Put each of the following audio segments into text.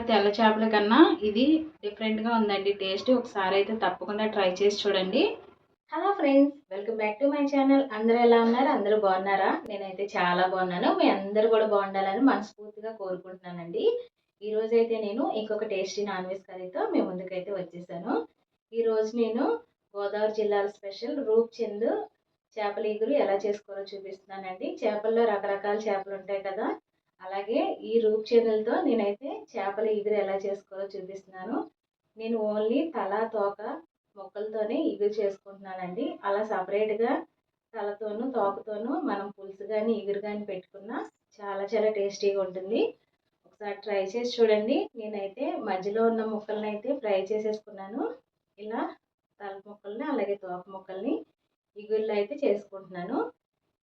తెల్ల చేపల కన్నా ఇది డిఫరెంట్గా ఉందండి టేస్ట్. ఒకసారి అయితే తప్పకుండా ట్రై చేసి చూడండి. Hello friends, welcome back to my channel. అందరూ ఎలా ఉన్నారు? అందరూ బాగున్నారా? నేనైతే చాలా బాగున్నాను. మీ అందరూ కూడా బాగుండాలని మనస్ఫూర్తిగా కోరుకుంటున్నానండి. ఈరోజు అయితే నేను ఇంకొక టేస్టీ నాన్ వెజ్ కర్రీతో మీ ముందుకైతే వచ్చేసాను. ఈరోజు నేను గోదావరి జిల్లాల స్పెషల్ రూప్చంద్ చేపల ఇగురు ఎలా చేసుకోవాలో చూపిస్తున్నానండి. చేపల్లో రకరకాల చేపలు ఉంటాయి కదా, అలాగే ఈ రూప్చంద్లతో నేనైతే చేపల ఇగురు ఎలా చేసుకోవాలో చూపిస్తున్నాను. నేను ఓన్లీ తల తోక ముక్కలతోనే ఇగురు చేసుకుంటున్నానండి. అలా సపరేట్గా తలతోనూ తోకతోనూ మనం పులుసు కానీ ఇగురు కానీ పెట్టుకున్నా చాలా చాలా టేస్టీగా ఉంటుంది. ఒకసారి ట్రై చేసి చూడండి. నేనైతే మధ్యలో ఉన్న ముక్కల్ని అయితే ఫ్రై చేసేసుకున్నాను. ఇలా తల ముక్కల్ని అలాగే తోక ముక్కల్ని ఇగురులో అయితే చేసుకుంటున్నాను.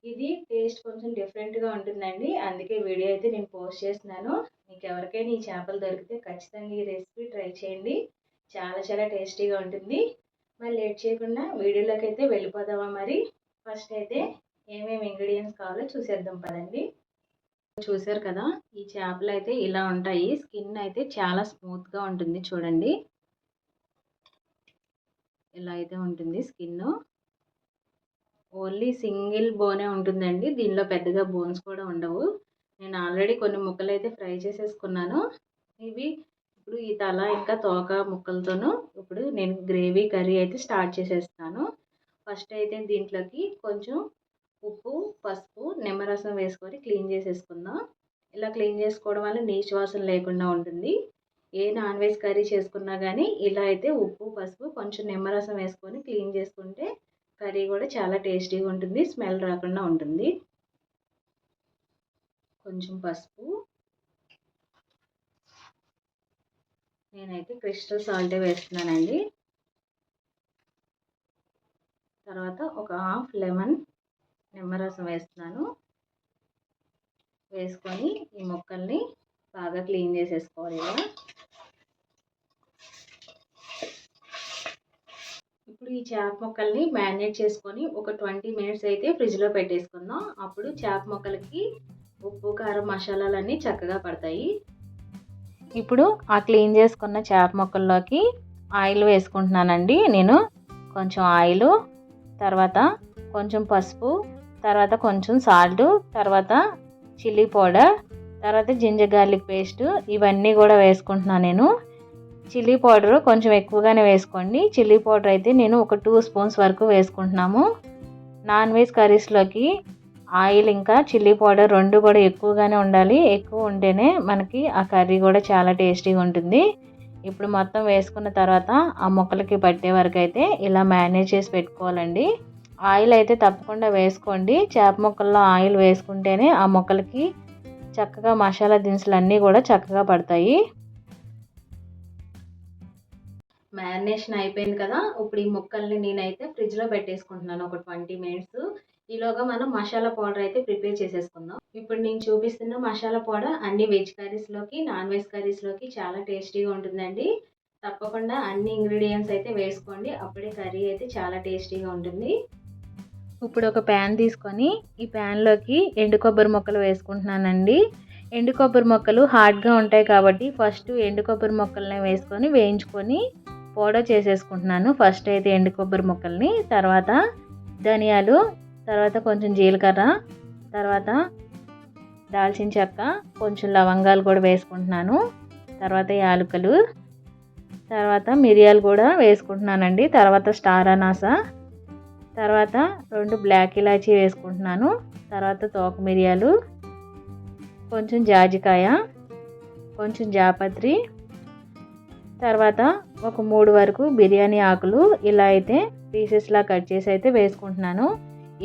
ఇది టేస్ట్ కొంచెం డిఫరెంట్గా ఉంటుందండి, అందుకే వీడియో అయితే నేను పోస్ట్ చేస్తున్నాను. మీకు ఎవరికైనా ఈ చేపలు దొరికితే ఖచ్చితంగా ఈ రెసిపీ ట్రై చేయండి. చాలా చాలా టేస్టీగా ఉంటుంది. మరి లేట్ చేయకుండా వీడియోలోకి అయితే వెళ్ళిపోదామా? మరి ఫస్ట్ అయితే ఏమేమి ఇంగ్రీడియంట్స్ కావాలో చూసేద్దాం పదండి. చూసారు కదా, ఈ చేపలు అయితే ఇలా ఉంటాయి. స్కిన్ అయితే చాలా స్మూత్గా ఉంటుంది. చూడండి, ఇలా అయితే ఉంటుంది స్కిన్. ఓన్లీ సింగిల్ బోనే ఉంటుందండి, దీనిలో పెద్దగా బోన్స్ కూడా ఉండవు. నేను ఆల్రెడీ కొన్ని ముక్కలు అయితే ఫ్రై చేసేసుకున్నాను. ఇవి ఇప్పుడు ఈ తల ఇంకా తోక ముక్కలతోనూ ఇప్పుడు నేను గ్రేవీ కర్రీ అయితే స్టార్ట్ చేసేస్తాను. ఫస్ట్ అయితే దీంట్లోకి కొంచెం ఉప్పు, పసుపు, నిమ్మరసం వేసుకొని క్లీన్ చేసేసుకుందాం. ఇలా క్లీన్ చేసుకోవడం వల్ల నీచు వాసన లేకుండా ఉంటుంది. ఏ నాన్ వెజ్ కర్రీ చేసుకున్నా కానీ ఇలా అయితే ఉప్పు, పసుపు, కొంచెం నిమ్మరసం వేసుకొని క్లీన్ చేసుకుంటే కర్రీ కూడా చాలా టేస్టీగా ఉంటుంది, స్మెల్ రాకుండా ఉంటుంది. కొంచెం పసుపు, నేనైతే క్రిస్టల్ సాల్టే వేస్తున్నానండి. తర్వాత ఒక హాఫ్ లెమన్ నిమ్మరసం వేస్తున్నాను. వేసుకొని ఈ ముక్కల్ని బాగా క్లీన్ చేసేసుకోవాలి. ఇలా ఇప్పుడు ఈ చేప ముక్కల్ని మ్యారినేట్ చేసుకొని ఒక 20 మినిట్స్ అయితే ఫ్రిడ్జ్లో పెట్టేసుకుందాం. అప్పుడు చేప ముక్కలకి ఉప్పు, కారం, మసాలాలన్నీ చక్కగా పడతాయి. ఇప్పుడు ఆ క్లీన్ చేసుకున్న చేప ముక్కల్లోకి ఆయిల్ వేసుకుంటున్నానండి. నేను కొంచెం ఆయిల్, తర్వాత కొంచెం పసుపు, తర్వాత కొంచెం సాల్ట్, తర్వాత చిల్లీ పౌడర్, తర్వాత జింజర్ గార్లిక్ పేస్ట్, ఇవన్నీ కూడా వేసుకుంటున్నాను నేను. చిల్లీ పౌడర్ కొంచెం ఎక్కువగానే వేసుకోండి. చిల్లీ పౌడర్ అయితే నేను ఒక 2 స్పూన్స్ వరకు వేసుకుంటున్నాము. నాన్ వెజ్ కర్రీస్లోకి ఆయిల్ ఇంకా చిల్లీ పౌడర్ రెండు కూడా ఎక్కువగానే ఉండాలి. ఎక్కువ ఉంటేనే మనకి ఆ కర్రీ కూడా చాలా టేస్టీగా ఉంటుంది. ఇప్పుడు మొత్తం వేసుకున్న తర్వాత ఆ ముక్కలకి పట్టే వరకు అయితే ఇలా మ్యారినేట్ చేసి పెట్టుకోవాలండి. ఆయిల్ అయితే తప్పకుండా వేసుకోండి. చేప ముక్కల్లో ఆయిల్ వేసుకుంటేనే ఆ ముక్కలకి చక్కగా మసాలా దినుసులు అన్నీ కూడా చక్కగా పడతాయి. మ్యారినేషన్ అయిపోయింది కదా, ఇప్పుడు ఈ ముక్కల్ని నేనైతే ఫ్రిడ్జ్లో పెట్టేసుకుంటున్నాను ఒక 20 మినిట్స్. ఈలోగా మనం మసాలా పౌడర్ అయితే ప్రిపేర్ చేసేసుకుందాం. ఇప్పుడు నేను చూపిస్తున్న మసాలా పౌడర్ అన్ని వెజ్ కర్రీస్లోకి, నాన్ వెజ్ కర్రీస్లోకి చాలా టేస్టీగా ఉంటుందండి. తప్పకుండా అన్ని ఇంగ్రీడియంట్స్ అయితే వేసుకోండి, అప్పుడే కర్రీ అయితే చాలా టేస్టీగా ఉంటుంది. ఇప్పుడు ఒక ప్యాన్ తీసుకొని ఈ ప్యాన్లోకి ఎండు కొబ్బరి ముక్కలు వేసుకుంటున్నానండి. ఎండు కొబ్బరి ముక్కలు హార్డ్గా ఉంటాయి కాబట్టి ఫస్ట్ ఎండు కొబ్బరి ముక్కల్ని వేసుకొని వేయించుకొని పౌడర్ చేసేసుకుంటున్నాను. ఫస్ట్ అయితే ఎండు కొబ్బరి ముక్కల్ని, తర్వాత ధనియాలు, తర్వాత కొంచెం జీలకర్ర, తర్వాత దాల్చిన చెక్క, కొంచెం లవంగాలు కూడా వేసుకుంటున్నాను, తర్వాత యాలకులు, తర్వాత మిరియాలు కూడా వేసుకుంటున్నానండి, తర్వాత స్టార్ అనాస, తర్వాత 2 బ్లాక్ ఇలాచీ వేసుకుంటున్నాను, తర్వాత తోక మిరియాలు, కొంచెం జాజికాయ, కొంచెం జాపత్రి, తర్వాత ఒక 3 వరకు బిర్యానీ ఆకులు ఇలా అయితే పీసెస్లా కట్ చేసి అయితే వేసుకుంటున్నాను.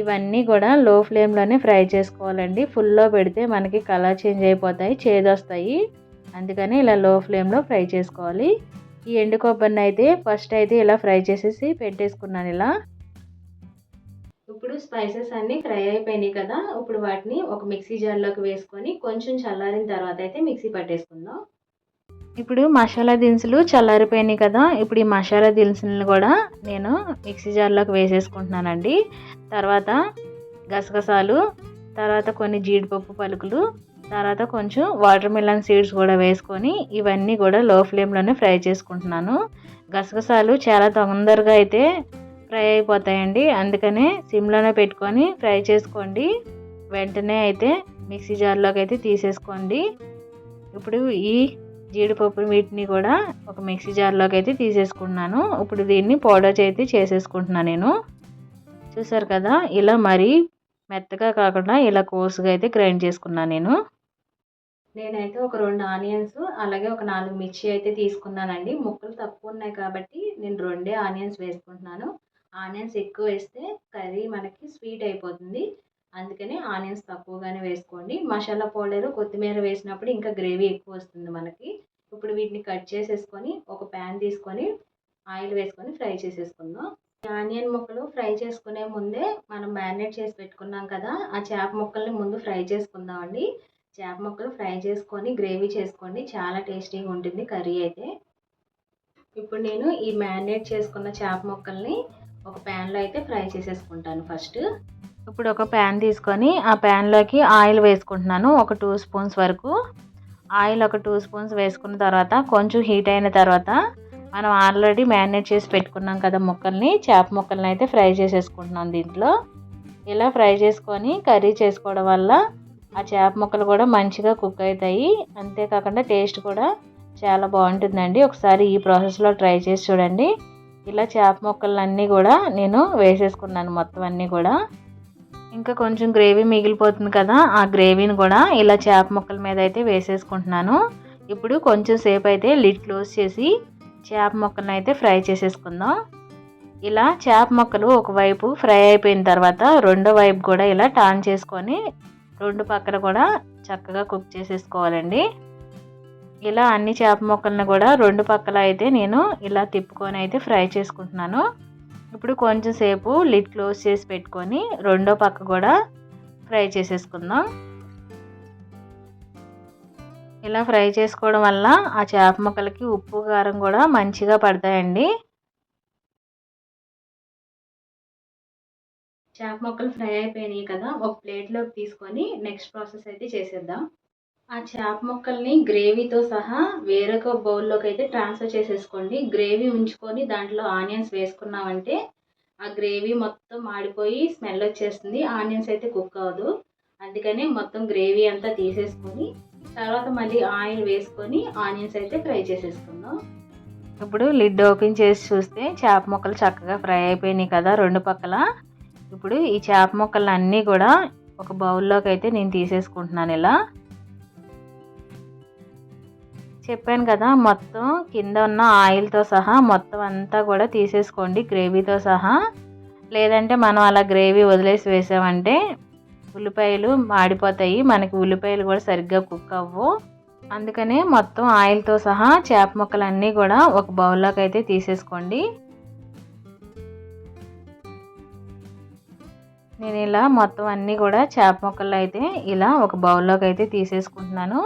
ఇవన్నీ కూడా లో ఫ్లేమ్లోనే ఫ్రై చేసుకోవాలండి. ఫుల్లో పెడితే మనకి కలర్ చేంజ్ అయిపోతాయి, చేదొస్తాయి. అందుకని ఇలా లో ఫ్లేమ్లో ఫ్రై చేసుకోవాలి. ఈ ఎండు కొబ్బరిని అయితే ఫస్ట్ అయితే ఇలా ఫ్రై చేసేసి పెట్టేసుకున్నాను ఇలా. ఇప్పుడు స్పైసెస్ అన్నీ ఫ్రై అయిపోయినాయి కదా, ఇప్పుడు వాటిని ఒక మిక్సీ జార్లోకి వేసుకొని కొంచెం చల్లారిన తర్వాత అయితే మిక్సీ పట్టేసుకుందాం. ఇప్పుడు మసాలా దినుసులు చల్లారిపోయినాయి కదా, ఇప్పుడు ఈ మసాలా దినుసులను కూడా నేను మిక్సీ జార్లోకి వేసేసుకుంటున్నానండి. తర్వాత గసగసాలు, తర్వాత కొన్ని జీడిపప్పు పలుకులు, తర్వాత కొంచెం వాటర్ మిలన్ సీడ్స్ కూడా వేసుకొని ఇవన్నీ కూడా లో ఫ్లేమ్లోనే ఫ్రై చేసుకుంటున్నాను. గసగసాలు చాలా తొందరగా అయితే ఫ్రై అయిపోతాయండి, అందుకనే సిమ్లోనే పెట్టుకొని ఫ్రై చేసుకోండి. వెంటనే అయితే మిక్సీ జార్లోకి అయితే తీసేసుకోండి. ఇప్పుడు ఈ జీడిపప్పు వీటిని కూడా ఒక మిక్సీ జార్లోకి అయితే తీసేసుకుంటున్నాను. ఇప్పుడు దీన్ని పౌడర్ అయితే చేసేసుకుంటున్నాను నేను. చూసారు కదా, ఇలా మరీ మెత్తగా కాకుండా ఇలా కోర్సుగా అయితే గ్రైండ్ చేసుకున్నాను నేనైతే ఒక 2 ఆనియన్స్ అలాగే ఒక 4 మిర్చి అయితే తీసుకున్నానండి. ముక్కలు తక్కువ ఉన్నాయి కాబట్టి నేను 2 ఆనియన్స్ వేసుకుంటున్నాను. ఆనియన్స్ ఎక్కువ వేస్తే కర్రీ మనకి స్వీట్ అయిపోతుంది, అందుకని ఆనియన్స్ తక్కువగానే వేసుకోండి. మసాలా పౌడర్ కొత్తిమీర వేసినప్పుడు ఇంకా గ్రేవీ ఎక్కువ వస్తుంది మనకి. ఇప్పుడు వీటిని కట్ చేసేసుకొని ఒక ప్యాన్ తీసుకొని ఆయిల్ వేసుకొని ఫ్రై చేసేసుకుందాం. ఆనియన్ ముక్కలు ఫ్రై చేసుకునే ముందే మనం మ్యారినేట్ చేసి పెట్టుకున్నాం కదా, ఆ చేప ముక్కల్ని ముందు ఫ్రై చేసుకుందామండి. చేప ముక్కలు ఫ్రై చేసుకొని గ్రేవీ చేసుకోండి, చాలా టేస్టీగా ఉంటుంది కర్రీ అయితే. ఇప్పుడు నేను ఈ మ్యారినేట్ చేసుకున్న చేప ముక్కల్ని ఒక ప్యాన్లో అయితే ఫ్రై చేసేసుకుంటాను ఫస్ట్. ఇప్పుడు ఒక ప్యాన్ తీసుకొని ఆ ప్యాన్లోకి ఆయిల్ వేసుకుంటున్నాను, ఒక 2 స్పూన్స్ వరకు. ఆయిల్ ఒక 2 స్పూన్స్ వేసుకున్న తర్వాత కొంచెం హీట్ అయిన తర్వాత మనం ఆల్రెడీ మ్యారినేట్ చేసి పెట్టుకున్నాం కదా ముక్కల్ని, చేప ముక్కల్ని అయితే ఫ్రై చేసేసుకుంటున్నాం దీంట్లో. ఇలా ఫ్రై చేసుకొని కర్రీ చేసుకోవడం వల్ల ఆ చేప ముక్కలు కూడా మంచిగా కుక్ అవుతాయి, అంతేకాకుండా టేస్ట్ కూడా చాలా బాగుంటుందండి. ఒకసారి ఈ ప్రాసెస్లో ట్రై చేసి చూడండి. ఇలా చేప ముక్కలన్నీ కూడా నేను వేసేసుకున్నాను మొత్తం అన్నీ కూడా. ఇంకా కొంచెం గ్రేవీ మిగిలిపోతుంది కదా, ఆ గ్రేవీని కూడా ఇలా చేప ముక్కల మీద అయితే వేసేసుకుంటున్నాను. ఇప్పుడు కొంచెం సేపు అయితే లిడ్ క్లోజ్ చేసి చేప ముక్కలను అయితే ఫ్రై చేసేసుకుందాం. ఇలా చేప ముక్కలు ఒకవైపు ఫ్రై అయిపోయిన తర్వాత రెండో వైపు కూడా ఇలా టర్న్ చేసుకొని రెండు పక్కన కూడా చక్కగా కుక్ చేసేసుకోవాలండి. ఇలా అన్ని చేప ముక్కలను కూడా రెండు పక్కల అయితే నేను ఇలా తిప్పుకొని అయితే ఫ్రై చేసుకుంటున్నాను. ఇప్పుడు కొంచెం సేపు లిడ్ క్లోజ్ చేసి పెట్టుకొని రెండో పక్క కూడా ఫ్రై చేసేసుకుందాం. ఇలా ఫ్రై చేసుకోవడం వల్ల ఆ చేప ముక్కలకి ఉప్పు కారం కూడా మంచిగా పడతాయండి. చేప ముక్కలు ఫ్రై అయిపోయినాయి కదా, ఒక ప్లేట్లోకి తీసుకొని నెక్స్ట్ ప్రాసెస్ అయితే చేసేద్దాం. ఆ చేప ముక్కల్ని గ్రేవీతో సహా వేరొక బౌల్లోకి అయితే ట్రాన్స్ఫర్ చేసేసుకోండి. గ్రేవీ ఉంచుకొని దాంట్లో ఆనియన్స్ వేసుకున్నామంటే ఆ గ్రేవీ మొత్తం మాడిపోయి స్మెల్ వచ్చేస్తుంది, ఆనియన్స్ అయితే కుక్ అవ్వదు. అందుకని మొత్తం గ్రేవీ అంతా తీసేసుకొని తర్వాత మళ్ళీ ఆయిల్ వేసుకొని ఆనియన్స్ అయితే ఫ్రై చేసేసుకుందాం. ఇప్పుడు లిడ్ ఓపెన్ చేసి చూస్తే చేప ముక్కలు చక్కగా ఫ్రై అయిపోయినాయి కదా రెండు పక్కల. ఇప్పుడు ఈ చేప ముక్కలు అన్నీ కూడా ఒక బౌల్లోకి అయితే నేను తీసేసుకుంటున్నాను. ఇలా చెప్పాను కదా, మొత్తం కింద ఉన్న ఆయిల్తో సహా మొత్తం అంతా కూడా తీసేసుకోండి గ్రేవీతో సహా. లేదంటే మనం అలా గ్రేవీ వదిలేసి వేసామంటే ఉల్లిపాయలు మాడిపోతాయి, మనకి ఉల్లిపాయలు కూడా సరిగ్గా కుక్ అవ్వవు. అందుకనే మొత్తం ఆయిల్తో సహా చేప ముక్కలన్నీ కూడా ఒక బౌల్లోకి అయితే తీసేసుకోండి. నేను ఇలా మొత్తం అన్నీ కూడా చేప ముక్కలు అయితే ఇలా ఒక బౌల్లోకి అయితే తీసేసుకుంటున్నాను.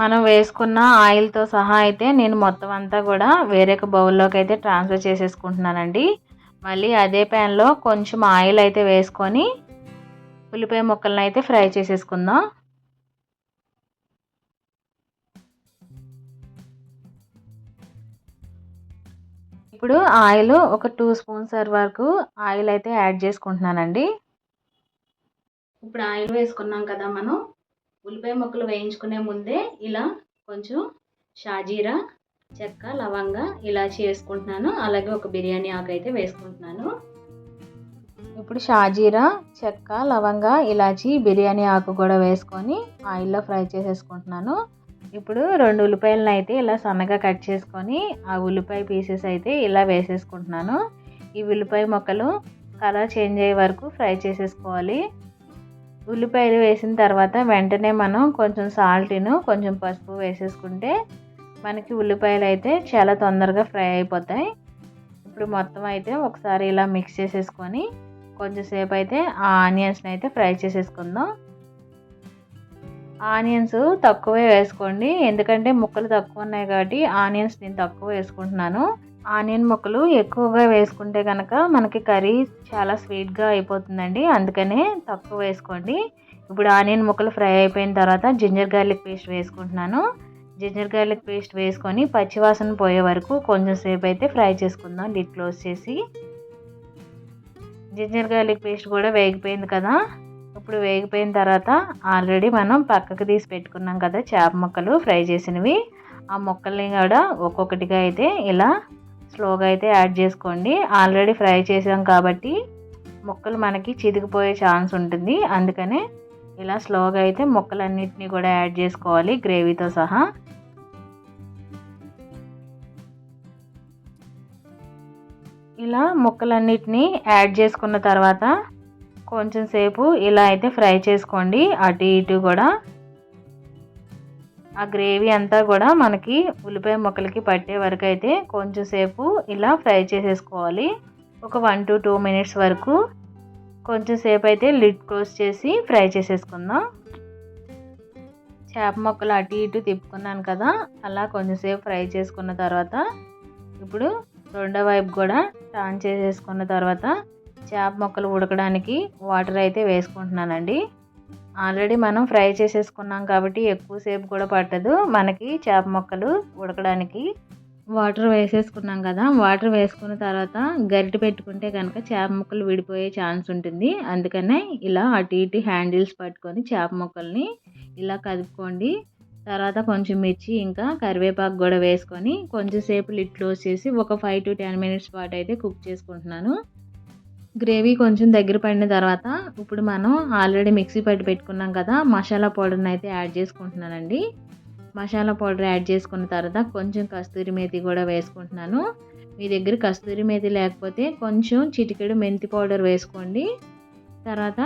మనం వేసుకున్న ఆయిల్తో సహా అయితే నేను మొత్తం అంతా కూడా వేరొక బౌల్లోకి అయితే ట్రాన్స్ఫర్ చేసేసుకుంటున్నానండి. మళ్ళీ అదే ప్యాన్లో కొంచెం ఆయిల్ అయితే వేసుకొని ఉల్లిపాయ ముక్కలను అయితే ఫ్రై చేసేసుకుందాం. ఇప్పుడు ఆయిల్ ఒక 2 స్పూన్స్ వరకు ఆయిల్ అయితే యాడ్ చేసుకుంటున్నానండి. ఇప్పుడు ఆయిల్ వేసుకున్నాం కదా, మనం ఉల్లిపాయ ముక్కలు వేయించుకునే ముందే ఇలా కొంచెం షాజీరా, చెక్క, లవంగ, ఇలాచి వేసుకుంటున్నాను. అలాగే ఒక బిర్యానీ ఆకు అయితే వేసుకుంటున్నాను. ఇప్పుడు షాజీరా, చెక్క, లవంగ, ఇలాచి, బిర్యానీ ఆకు కూడా వేసుకొని ఆయిల్లో ఫ్రై చేసేసుకుంటున్నాను. ఇప్పుడు 2 ఉల్లిపాయలను అయితే ఇలా సన్నగా కట్ చేసుకొని ఆ ఉల్లిపాయ పీసెస్ అయితే ఇలా వేసేసుకుంటున్నాను. ఈ ఉల్లిపాయ ముక్కలు కలర్ చేంజ్ అయ్యే వరకు ఫ్రై చేసేసుకోవాలి. ఉల్లిపాయలు వేసిన తర్వాత వెంటనే మనం కొంచెం సాల్ట్ను కొంచెం పసుపు వేసేసుకుంటే మనకి ఉల్లిపాయలు అయితే చాలా తొందరగా ఫ్రై అయిపోతాయి. ఇప్పుడు మొత్తం అయితే ఒకసారి ఇలా మిక్స్ చేసేసుకొని కొంచెం సేపు అయితే ఆ ఆనియన్స్ని అయితే ఫ్రై చేసేసుకుందాం. ఆనియన్స్ తక్కువే వేసుకోండి, ఎందుకంటే ముక్కలు తక్కువ ఉన్నాయి కాబట్టి ఆనియన్స్ నేను తక్కువ వేసుకుంటున్నాను. ఆనియన్ ముక్కలు ఎక్కువగా వేసుకుంటే కనుక మనకి కర్రీ చాలా స్వీట్గా అయిపోతుందండి, అందుకనే తక్కువ వేసుకోండి. ఇప్పుడు ఆనియన్ ముక్కలు ఫ్రై అయిపోయిన తర్వాత జింజర్ గార్లిక్ పేస్ట్ వేసుకుంటున్నాను. జింజర్ గార్లిక్ పేస్ట్ వేసుకొని పచ్చివాసన పోయే వరకు కొంచెం సేపు అయితే ఫ్రై చేసుకుందాం లిడ్ క్లోజ్ చేసి. జింజర్ గార్లిక్ పేస్ట్ కూడా వేగిపోయింది కదా. ఇప్పుడు వేగిపోయిన తర్వాత ఆల్రెడీ మనం పక్కకు తీసి పెట్టుకున్నాం కదా చేప ముక్కలు ఫ్రై చేసినవి, ఆ ముక్కల్ని కూడా ఒక్కొక్కటిగా అయితే ఇలా స్లోగా అయితే యాడ్ చేసుకోండి. ఆల్రెడీ ఫ్రై చేసాం కాబట్టి ముక్కలు మనకి చితికిపోయే ఛాన్స్ ఉంటుంది, అందుకనే ఇలా స్లోగా అయితే ముక్కలన్నిటిని కూడా యాడ్ చేసుకోవాలి గ్రేవీతో సహా. ఇలా ముక్కలన్నిటిని యాడ్ చేసుకున్న తర్వాత కొంచెం సేపు ఇలా అయితే ఫ్రై చేసుకోండి అటు ఇటు కూడా. ఆ గ్రేవీ అంతా కూడా మనకి ఉల్లిపాయ ముక్కలకి పట్టే వరకు అయితే కొంచెం సేపు ఇలా ఫ్రై చేసేసుకోవాలి. ఒక 1 to 2 minutes వరకు కొంచెం సేపు అయితే లిడ్ క్లోజ్ చేసి ఫ్రై చేసేసుకుందాం. చేప ముక్కలు అటు ఇటు తిప్పుకున్నాను కదా, అలా కొంచెం సేపు ఫ్రై చేసుకున్న తర్వాత ఇప్పుడు రెండో వైపు కూడా టర్న్ చేసేసుకున్న తర్వాత చేప ముక్కలు ఉడకడానికి వాటర్ అయితే వేసుకుంటున్నానండి. ఆల్రెడీ మనం ఫ్రై చేసేసుకున్నాం కాబట్టి ఎక్కువసేపు కూడా పట్టదు మనకి చేప ముక్కలు ఉడకడానికి. వాటర్ వేసేసుకున్నాం కదా, వాటర్ వేసుకున్న తర్వాత గరిటె పెట్టుకుంటే కనుక చేప ముక్కలు విడిపోయే ఛాన్స్ ఉంటుంది, అందుకనే ఇలా అటు ఇటు హ్యాండిల్స్ పట్టుకొని చేప ముక్కల్ని ఇలా కదుపుకోండి. తర్వాత కొంచెం మిర్చి ఇంకా కరివేపాకు కూడా వేసుకొని కొంచెం సేపు లిడ్ క్లోజ్ చేసి ఒక 5 to 10 minutes పాటు అయితే కుక్ చేసుకుంటున్నాను. గ్రేవీ కొంచెం దగ్గర పడిన తర్వాత ఇప్పుడు మనం ఆల్రెడీ మిక్సీ పట్టి పెట్టుకున్నాం కదా మసాలా పౌడర్ని అయితే యాడ్ చేసుకుంటున్నానండి. మసాలా పౌడర్ యాడ్ చేసుకున్న తర్వాత కొంచెం కస్తూరి మేతి కూడా వేసుకుంటున్నాను. మీ దగ్గర కస్తూరి మేతి లేకపోతే కొంచెం చిటికెడు మెంతి పౌడర్ వేసుకోండి. తర్వాత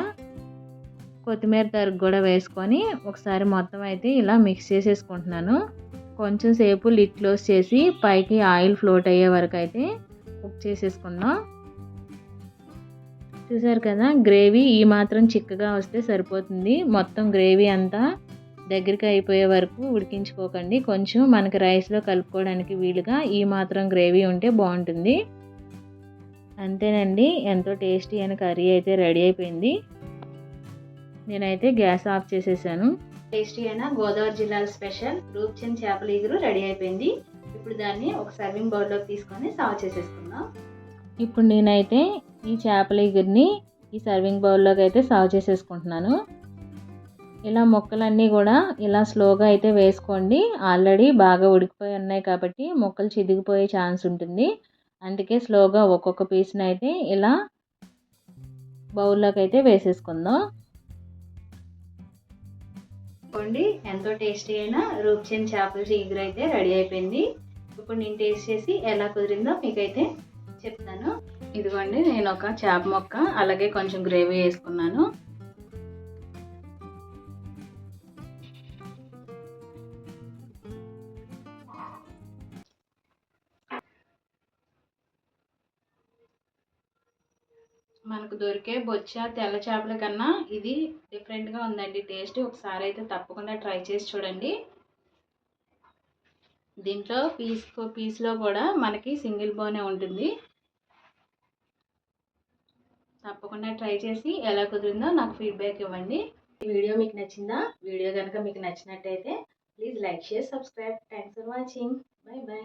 కొత్తిమీర తరుగు కూడా వేసుకొని ఒకసారి మొత్తం అయితే ఇలా మిక్స్ చేసేసుకుంటున్నాను. కొంచెం సేపు లిడ్ క్లోజ్ చేసి పైకి ఆయిల్ ఫ్లోట్ అయ్యే వరకు అయితే కుక్ చేసేసుకుందాం. చూసారు కదా, గ్రేవీ ఈ మాత్రం చిక్కగా వస్తే సరిపోతుంది. మొత్తం గ్రేవీ అంతా దగ్గరికి అయిపోయే వరకు ఉడికించుకోకండి, కొంచెం మనకి రైస్లో కలుపుకోవడానికి వీలుగా ఈ మాత్రం గ్రేవీ ఉంటే బాగుంటుంది. అంతేనండి, ఎంతో టేస్టీ అయిన కర్రీ అయితే రెడీ అయిపోయింది. నేనైతే గ్యాస్ ఆఫ్ చేసేసాను. టేస్టీ అయిన గోదావరి జిల్లాల స్పెషల్ రూప్చంద్ చేపల ఇగురు రెడీ అయిపోయింది. ఇప్పుడు దాన్ని ఒక సర్వింగ్ బౌల్లోకి తీసుకొని సర్వ్ చేసేసుకుందాం. ఇప్పుడు నేనైతే ఈ చేపల ఇగురిని ఈ సర్వింగ్ బౌల్లోకి అయితే సర్వ్ చేసేసుకుంటున్నాను. ఇలా ముక్కలన్నీ కూడా ఇలా స్లోగా అయితే వేసుకోండి. ఆల్రెడీ బాగా ఉడికిపోయి ఉన్నాయి కాబట్టి ముక్కలు చిదిగిపోయే ఛాన్స్ ఉంటుంది, అందుకే స్లోగా ఒక్కొక్క పీస్ని అయితే ఇలా బౌల్లోకి అయితే వేసేసుకుందాం. ఎంతో టేస్టీ అయిన రూప్చంద్ చేపల ఇగురు అయితే రెడీ అయిపోయింది. ఇప్పుడు నేను టేస్ట్ చేసి ఎలా కుదిరిందో మీకైతే చెప్తాను. ఇదిగోండి, నేను ఒక చేప ముక్క అలాగే కొంచెం గ్రేవీ వేసుకున్నాను. మనకు దొరికే బొచ్చ తెల్ల చేపల కన్నా ఇది డిఫరెంట్గా ఉందండి టేస్ట్. ఒకసారి అయితే తప్పకుండా ట్రై చేసి చూడండి. దీంట్లో పీస్లో కూడా మనకి సింగిల్ బోనే ఉంటుంది. తప్పకుండా ట్రై చేసి ఎలా కుదిరిందో నాకు ఫీడ్బ్యాక్ ఇవ్వండి. ఈ వీడియో మీకు నచ్చిందా? వీడియో కనుక మీకు నచ్చినట్టయితే please like, share, subscribe. Thanks for watching. By by.